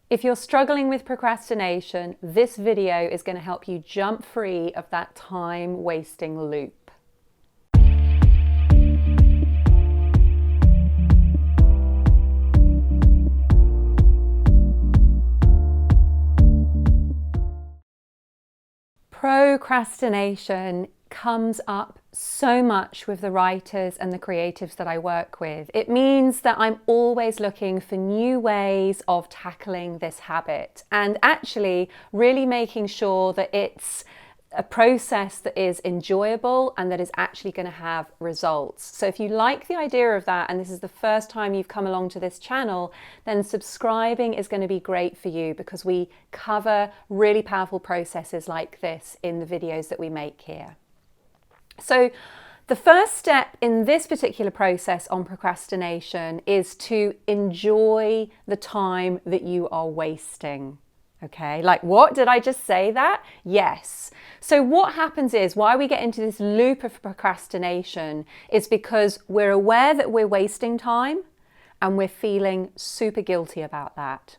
If you're struggling with procrastination, this video is going to help you jump free of that time-wasting loop. Procrastination comes up so much with the writers and the creatives that I work with. It means that I'm always looking for new ways of tackling this habit and actually really making sure that it's a process that is enjoyable and that is actually going to have results. So if you like the idea of that and this is the first time you've come along to this channel, then subscribing is going to be great for you because we cover really powerful processes like this in the videos that we make here. So the first step in this particular process on procrastination is to enjoy the time that you are wasting. Okay, like what? Did I just say that? Yes. So what happens is why we get into this loop of procrastination is because we're aware that we're wasting time and we're feeling super guilty about that.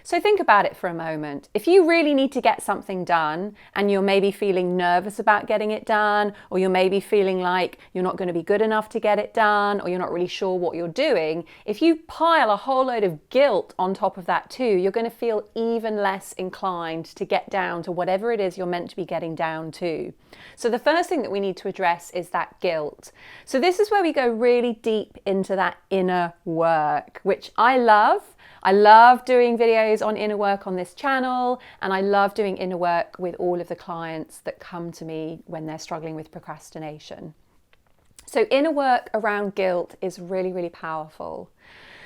So think about it for a moment. If you really need to get something done and you're maybe feeling nervous about getting it done, or you're maybe feeling like you're not going to be good enough to get it done, or you're not really sure what you're doing, if you pile a whole load of guilt on top of that too, you're going to feel even less inclined to get down to whatever it is you're meant to be getting down to. So the first thing that we need to address is that guilt. So this is where we go really deep into that inner work, which I love. I love doing videos on inner work on this channel, and I love doing inner work with all of the clients that come to me when they're struggling with procrastination. So inner work around guilt is really, really powerful.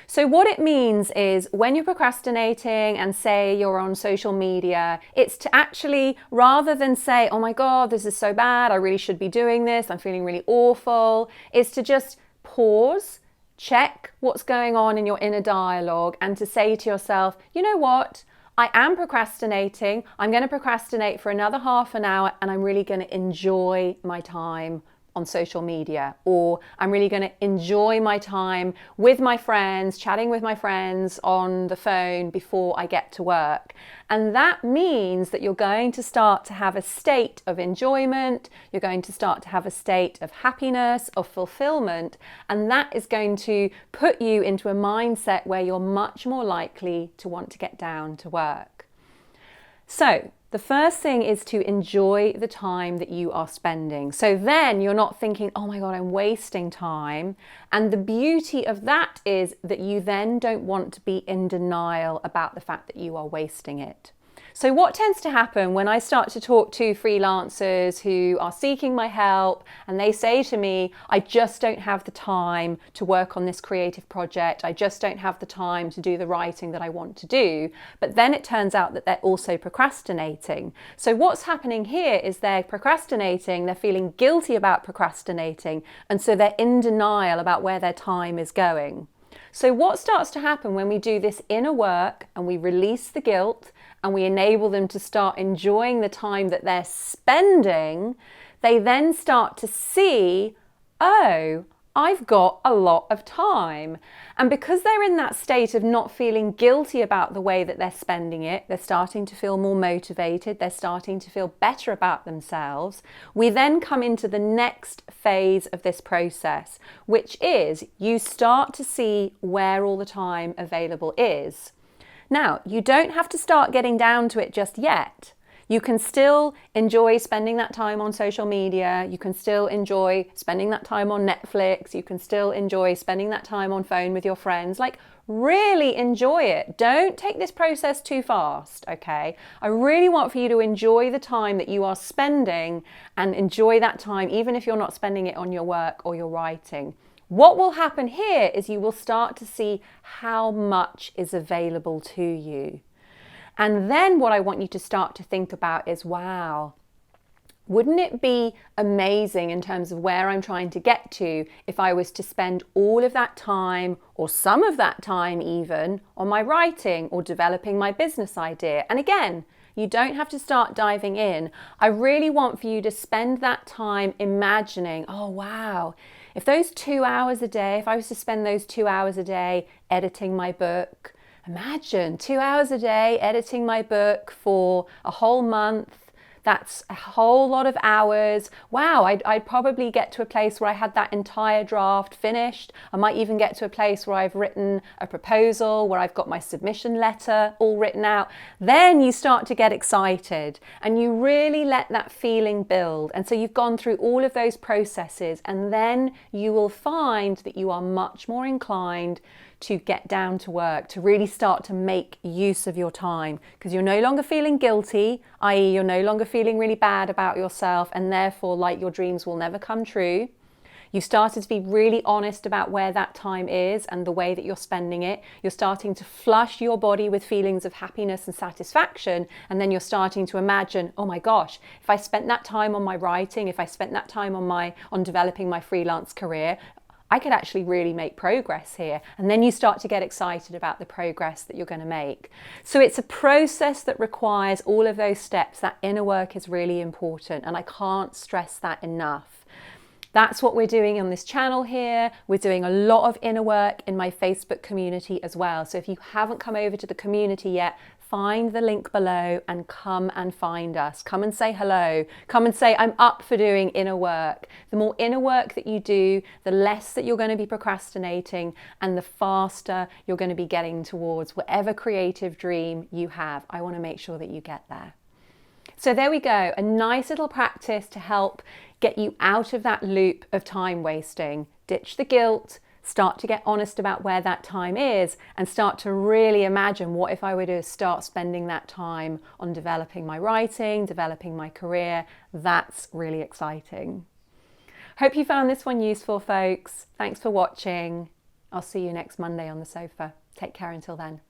So what it means is when you're procrastinating and say you're on social media, it's to actually, rather than say, oh my God, this is so bad, I really should be doing this, I'm feeling really awful, is to just pause, check what's going on in your inner dialogue and to say to yourself, you know what? I am procrastinating. I'm going to procrastinate for another half an hour and I'm really going to enjoy my time on social media, or I'm really going to enjoy my time with my friends, chatting with my friends on the phone before I get to work. And that means that you're going to start to have a state of enjoyment, you're going to start to have a state of happiness, of fulfillment, and that is going to put you into a mindset where you're much more likely to want to get down to work. So the first thing is to enjoy the time that you are spending. So then you're not thinking, oh my God, I'm wasting time. And the beauty of that is that you then don't want to be in denial about the fact that you are wasting it. So what tends to happen when I start to talk to freelancers who are seeking my help and they say to me, I just don't have the time to work on this creative project. I just don't have the time to do the writing that I want to do. But then it turns out that they're also procrastinating. So what's happening here is they're procrastinating, they're feeling guilty about procrastinating, and so they're in denial about where their time is going. So what starts to happen when we do this inner work and we release the guilt and we enable them to start enjoying the time that they're spending, they then start to see, oh, I've got a lot of time. And because they're in that state of not feeling guilty about the way that they're spending it, they're starting to feel more motivated, they're starting to feel better about themselves. We then come into the next phase of this process, which is you start to see where all the time available is. Now, you don't have to start getting down to it just yet. You can still enjoy spending that time on social media. You can still enjoy spending that time on Netflix. You can still enjoy spending that time on phone with your friends. Like, really enjoy it. Don't take this process too fast, okay? I really want for you to enjoy the time that you are spending and enjoy that time even if you're not spending it on your work or your writing. What will happen here is you will start to see how much is available to you. And then what I want you to start to think about is, wow, wouldn't it be amazing in terms of where I'm trying to get to if I was to spend all of that time, or some of that time even, on my writing or developing my business idea? And again, you don't have to start diving in. I really want for you to spend that time imagining, oh wow, if those 2 hours a day, if I was to spend those 2 hours a day editing my book, Imagine 2 hours a day editing my book for a whole month. That's a whole lot of hours. Wow, I'd probably get to a place where I had that entire draft finished. I might even get to a place where I've written a proposal, where I've got my submission letter all written out. Then you start to get excited and you really let that feeling build. And so you've gone through all of those processes, and then you will find that you are much more inclined to get down to work, to really start to make use of your time, because you're no longer feeling guilty, i.e. you're no longer feeling really bad about yourself and therefore like your dreams will never come true. You started to be really honest about where that time is and the way that you're spending it. You're starting to flush your body with feelings of happiness and satisfaction, and then you're starting to imagine, oh my gosh, if I spent that time on my writing, if I spent that time on developing my freelance career, I could actually really make progress here. And then you start to get excited about the progress that you're going to make. So it's a process that requires all of those steps. That inner work is really important, and I can't stress that enough. That's what we're doing on this channel here. We're doing a lot of inner work in my Facebook community as well. So if you haven't come over to the community yet, find the link below and come and find us. Come and say hello. Come and say, I'm up for doing inner work. The more inner work that you do, the less that you're going to be procrastinating, and the faster you're going to be getting towards whatever creative dream you have. I want to make sure that you get there. So there we go, a nice little practice to help get you out of that loop of time wasting. Ditch the guilt, start to get honest about where that time is, and start to really imagine, what if I were to start spending that time on developing my writing, developing my career? That's really exciting. Hope you found this one useful, folks. Thanks for watching. I'll see you next Monday on the sofa. Take care until then.